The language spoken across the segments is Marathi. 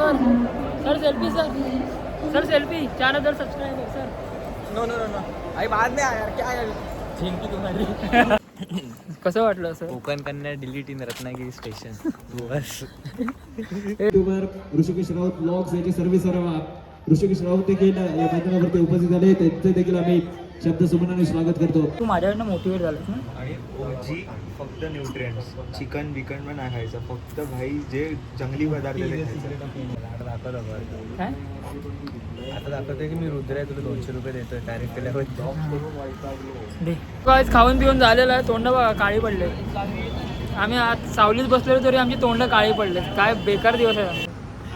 Sir selfie sir selfie 4000 subscriber sir. No no no no I बाद में यार क्या यार थैंक यू तुम्हारी. कसं वाटलं sir? Konkan Kanya delete in Ratnagiri station. Bus YouTuber Rishikesh Raut blogs याचे सर्व ऋषिकेश राऊत देखील या मैदानावरती उपस्थित झाले. त्यांचे देखील आम्ही शब्द सुमनाने स्वागत करतो. तू माझ्याकडनं मोटिवेट झालास ना. आणि ओजी फक्त न्यूट्रिएंट्स चिकन बिकन पण नाही खायचं. फक्त भाई जे जंगली पदार्थ ते खायचं. काय आता दाखवतोय की मी रुद्र आहे, तुला 200 रुपये देतोय डायरेक्ट केल्यावर. दे आज खाऊन पिऊन झालेलं आहे. तोंड बघा काळी पडले. आम्ही आज सावलीत बसलेलो तरी आमची तोंड काळी पडले. काय बेकार दिवस आहे.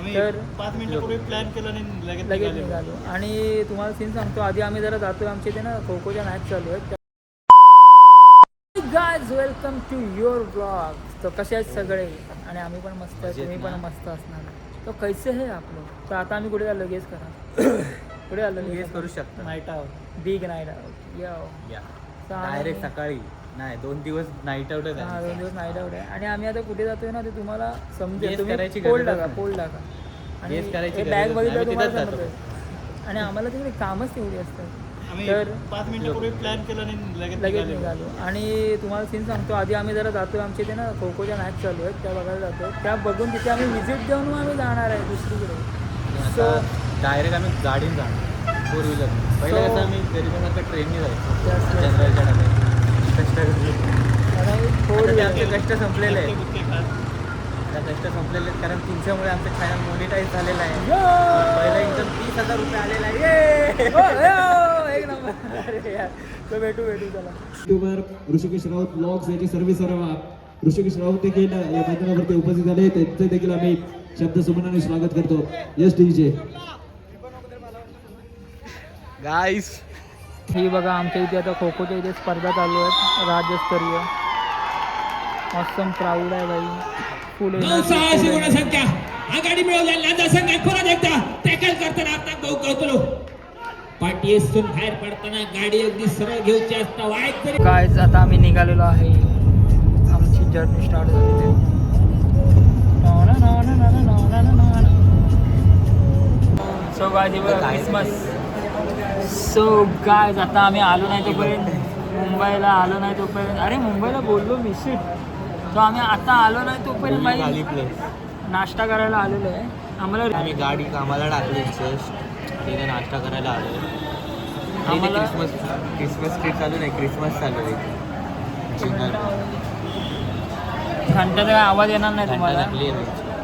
तर 5 मिनिटापूर्वी प्लॅन केला आणि लगेच निघालो. आणि तुम्हाला सीन सांगतो, आधी आम्ही जरा जातोय, आमच्या इथे ना खो खोच्या मॅच चालू आहेत. Guys welcome to your blog. तो कसे आहेत सगळे? आणि आम्ही पण मस्त आहे, तुम्ही पण मस्त असणार. तो कैसे आहे आपलं? तर आता आम्ही कुठे आलो गेस करा. कुठे आलो गेस करू शकता. Night out, big night out. या डायरेक्ट सकाळी नाही 2 दिवस नाईट आउट आहे. 2 दिवस नाईट आउट आहे. आणि आम्ही आता कुठे जातोय ना ते तुम्हाला समजेल. Guess तुम्ही करायची पोल गरजच टाका, नाही. पोल टाका. आणि Guess करायची हे गरजच बॅग नाही. बघितलं आम्ही तुम्हाला तिथेच समजेल. आणि आम्हाला तिकडे कामच तेवढी असतात. तर 5 मिनिटापूर्वी प्लॅन केला आणि लगेच निघालो. आणि तुम्हाला सीन सांगतो, आधी आम्ही जरा जातोय, आमच्या इथे ना खो खोच्या मॅच चालू आहेत, त्या बघायला जातोय. त्या बघून तिथे आम्ही व्हिजिट देऊन आम्ही जाणार आहे दुसरीकडे. सो डायरेक्ट आम्ही गाडीने जाणार 4 व्हीलर. पहिले कसं आम्ही गरीबासारखं ट्रेनने जायचो Yes. जनरलच्या डब्यात. कष्ट फोर आमचे कष्ट संपलेले आहेत. आता कष्ट संपलेले आहेत कारण तुमच्यामुळे आमचं चॅनल मोनिटाईज झालेलं आहे. पहिला इन्कम 30,000 रुपये आलेला आहे. एक नंबर. अरे यार, तो भेटू चला. युट्यूबर ऋषिकेश राऊत ब्लॉग्स याचे सर्व ऋषिकेश राऊत देखील या मैदानावरती उपस्थित झाले. त्यांचे देखील आम्ही शब्द सुमनाने स्वागत करतो. Yes DJ. गाईस ही बघा आमच्या इथे आता खो खोच्या इथे स्पर्धा चालू आहेत राज्यस्तरीय. ऑसम क्राऊड आहे बाई. फुल संख्या आघाडी मिळवलेल्या संघात परत एकदा टॅकल करताना आता भाऊ कौतलो पाठीसून बाहेर पडताना गाडी अगदी सरळ घेऊची असता वाईट तरी. काय आता आम्ही निघालेलो आहे. आमची जर्नी स्टार्ट झालेली आहे. So guys Christmas. So guys आता आम्ही आलो नाही तोपर्यंत, मुंबईला आलो नाही तोपर्यंत, अरे मुंबईला बोललो मी शिट. तो आम्ही आता आलो नाही तोपर्यंत खाली प्लेस नाश्ता करायला आलेलो आहे. आम्हाला आम्ही गाडी कामाला टाकली तिथे नाश्ता करायला आलो. आम्हाला क्रिसमस ट्रीट चालू नाही, क्रिसमस चालू आहे. घंट्याचा काय आवाज येणार नाही तुम्हाला. नकली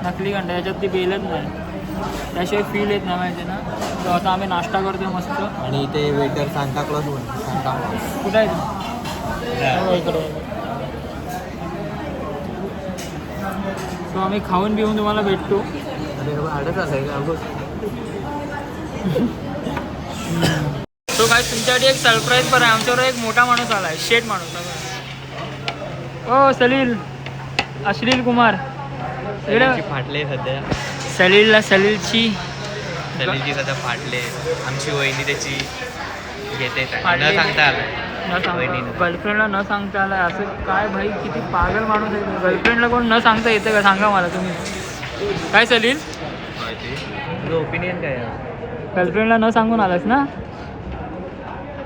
नकली घंटा, याच्यात ती बेलच नाही, त्याशिवाय फील येत नाही माहिती ना. तर आता आम्ही नाश्ता करतोय मस्त. आणि इथे waiter Santa Claus Santa Claus कुठं आहे इकडे. सो आम्ही खाऊन पिऊन तुम्हाला भेटतो. हाडच आहे का. तो काय तुमच्यासाठी एक सरप्राईज पण आहे. आमच्यावर एक मोठा माणूस आला आहे, शेठ माणूस. ओ सलील, अश्लील कुमार फाटले सध्या. सलीलची सध्या फाटले. आमची वहिनी त्याची घेते फाटली. न सांगता आलं. वहिनीनं. गर्लफ्रेंडला न सांगता आलाय असं काय भाई, किती पागल माणूस आहे. गर्लफ्रेंडला कोण न सांगता येतं का सांगा मला तुम्ही. काय सलील, तुझं ओपिनियन काय आहे? गर्लफ्रेंडला न सांगून आलास ना.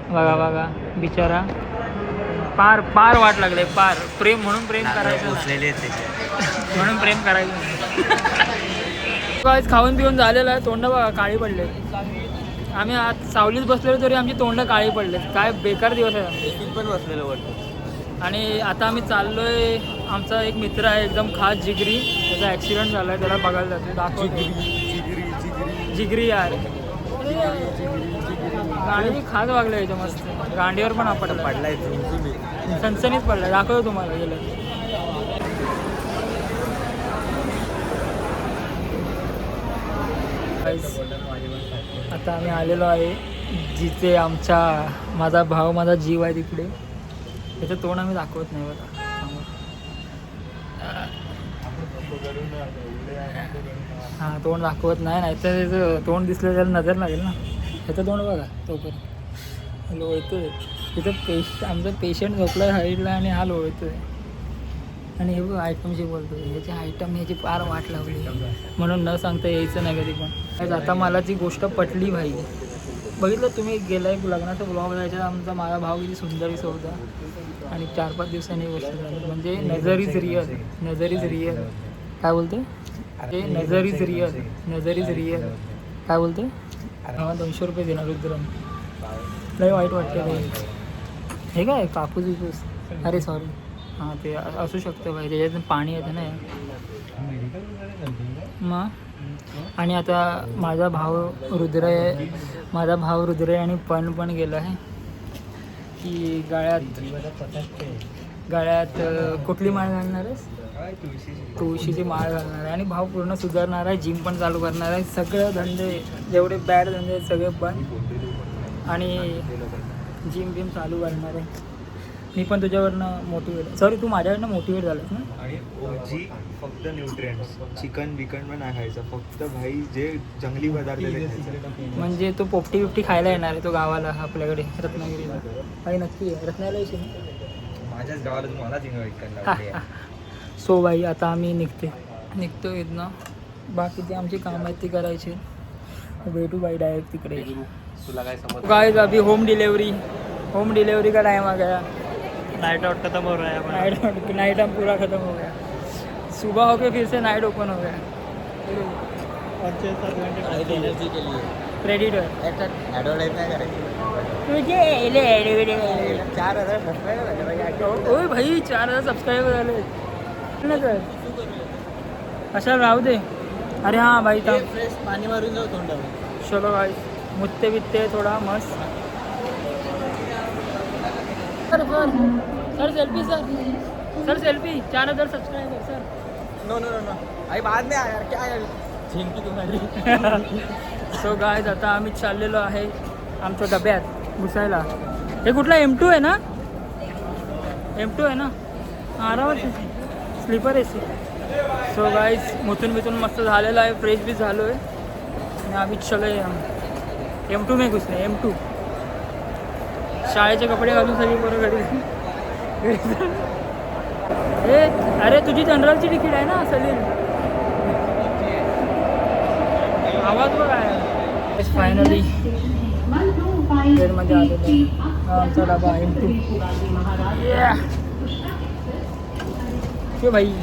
बघा बिचारा पार वाट लागले. पार प्रेम म्हणून प्रेम करायचं पोचलेले आहेत त्याचे. म्हणून प्रेम करायचं. खाऊन पिऊन झालेलं आहे. तोंड बघा काळी पडले. आम्ही आज सावलीत बसलेलो तरी आमची तोंड काळी पडले. काय बेकार दिवस आहे. पण बसलेलं वाटतं. आणि आता आम्ही चाललोय. आमचा एक मित्र आहे एकदम खास जिगरी, त्याचा ॲक्सिडेंट झाला आहे, त्याला बघायला जातो. दाखवतो जिगरी यार. गाडी खास वागलं याच्या मस्त. गांडीवर पण आपण पडलाय सनसनीत पडलाय. दाखवतो तुम्हाला गेलं. आता आम्ही आलेलो आहे जिथे माझा भाव, माझा जीव आहे तिकडे. त्याचं तोंड आम्ही दाखवत नाही बघा. हां तोंड दाखवत नाही तर त्याचं तोंड दिसलं त्याला नजर लागेल ना. त्याचं तोंड बघा तोपर्यंत लोळतोय. तिथं आमचा पेशंट झोपला साईडला आणि हा लोळतोय. आणि हे बघ आयटमशी बोलतो ह्याची आयटम ह्याची फार वाट लावली म्हणून न सांगता यायचं नाही कधी पण. आता मला ती गोष्ट पटली भाई. बघितलं तुम्ही गेला एक लग्नाचा ब्लॉग जायच्यात आमचा माझा भाव किती सुंदर दिसत होता आणि 4-5 दिवसांनी गोष्ट झाली. म्हणजे नजर इज रिअल, नजर इज रिअल. काय बोलते ते? नजर इज रिअल, नजर इज रिअल. काय बोलते? हा 200 रुपये देणार रुद्रम. लय वाईट वाटतं ते. हे काय कापूस विपूस? अरे सॉरी. हां ते असू शकतं भाई, त्याच्यातून पाणी येतं ना मग. आणि आता माझा भाव रुद्र आहे, माझा भाव रुद्र आहे आणि पण गेला आहे की गळ्यात कुठली माळ घालणार आहेस? तुळशीची माळ घालणार आहे. आणि भाव पूर्ण सुधारणार आहे, जिम पण चालू करणार आहे. सगळे धंदे जेवढे बॅड धंदे सगळे बंद आणि जिम चालू करणार आहे. मी पण तुझ्यावरनं मोटिवेट, सॉरी तू माझ्यावरनं मोटिवेट झालास ना. आणि ओजी फक्त न्यूट्रिएंट्स, चिकन बिकन पण नाही खायचं, फक्त भाई जे जंगली पदार्थ ते खायचं. म्हणजे तो पोपटी बिपटी खायला येणार आहे तो गावाला आपल्याकडे रत्नागिरीला. काही नक्की आहे रत्नागिरीला येशील माझ्याच गावाला तुम्हालाच इन्व्हाइट करायला. सो बाई आता आम्ही निघतो इथनं. बाकी ते आमची कामं आहेत ती करायची. भेटू बाई डायरेक्ट तिकडे. तुला काय समज? गाइस अभी होम डिलीवरी का टाइम आ गया. नाइट आउट खत्म हो रहा है. नाइट हम पूरा ख़त्म हो गया. सुबह होके फिर से नाइट ओपन हो गया. और 6-7 घंटे एनर्जी के लिए प्रेडिटर एडवर्टाइज नाही करायची. तुझे 4,000 सबस्क्राईबर. ओय भाई 4,000 सबस्क्रायबर झाले ना तर अशा राहू दे. अरे हां भाई थांब. फ्रेश पाणी मारून जाऊ तोंडावर. चलो गाइस मुत्ते बित्ते थोडा मस्त. Sir selfie sir selfie 4,000 subscriber sir. No अरे बाद में यार क्या यार झिंकी तुम्हारी. सो गाइस आता आम्ही चाललेलो आहे आमच्या डब्यात घुसायला. हे कुठला M2 आहे ना? M2 आहे ना? आरामात स्लीपर AC. सो गाइस मुतून बितून मस्त झालेलं आहे, फ्रेश बी झालो आहे आणि आम्ही चलो M2 में घुसले. M2 शाळेचे कपडे घालून सगळी पोरं घरी. अरे तुझी जनरलची तिकीट आहे ना सलील? आवाज बघ आहे. फायनली ट्रेनमध्ये आलेलो हा आमचा डबा M2. भाई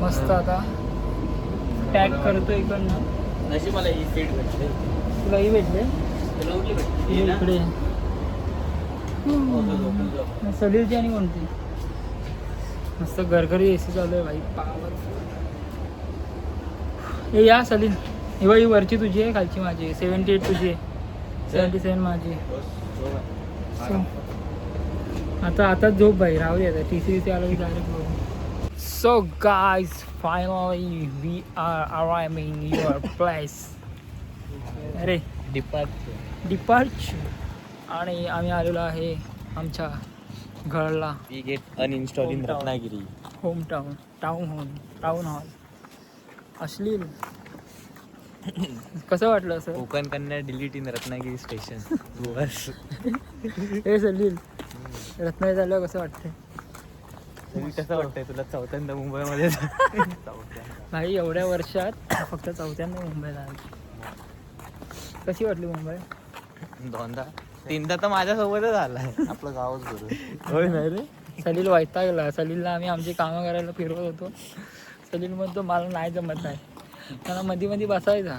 मस्त आता पॅक करतो इकडनं. नशी मला ही सीट भेटली. तुलाही भेटले इकडे सलीलची आणि कोणती मस्त घरघरी AC चालू आहे भाई. पावर हे या सलील. ही बाई वरची तुझी आहे, खालची माझी आहे. 78 तुझी आहे, 77 माझी आहे. So, आता झोप भाई, राहू दे आता. TC आलं की डायरेक्ट बघू. So guys finally we are arriving your place. अरे डिपार्च आणि आम्ही आलेलो आहे आमच्या घरला. We get uninstall in Ratnagiri. Home town hall. अश्लील कसं वाटलं असं? Konkan Kanya delete in Ratnagiri station. बस हे सलील रत्नागिरी झाल्यावर कसं वाटतंय? कसं वाटतंय तुला चौथ्यांदा मुंबईमध्ये? भाई एवढ्या वर्षात फक्त चौथ्यांदा मुंबईला आली. कशी वाटली मुंबई? 2दा-3दा तर माझ्यासोबतच आलाय. आपलं गावच बरं. होय नाही रे. सलील वैतागला. सलीलला आम्ही आमची कामं करायला फिरवत होतो. सलील म्हणतो मला नाही जमत आहे. त्याला मध्ये बसायचा.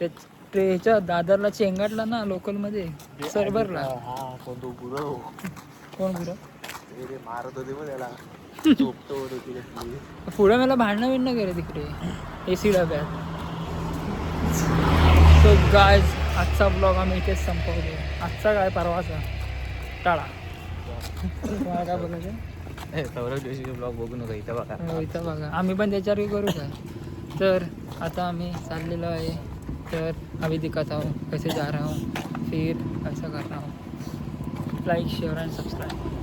ते ह्याच्या दादरला चेंगाटला ना लोकलमध्ये सर्व्हरला. कोण बुरं मारत होते मग त्याला. चोपटो होती पुढे मला भांडणं बिणणं करे तिकडे AC डब्यात. सो गाइज आजचा ब्लॉग आम्ही इथेच संपवतो. आजचा काय परवाचा टाळा. तुम्हाला काय बोलायचं? सौरभ जोशीचे ब्लॉग बघू नका. इथं बघा. आम्ही पण त्याच्यावर करू काय. तर आता आम्ही चाललेलो आहे. तर अभी दिखाता हूँ कैसे जा रहा हूँ, फिर ऐसा कर रहा हूँ. Like share and subscribe.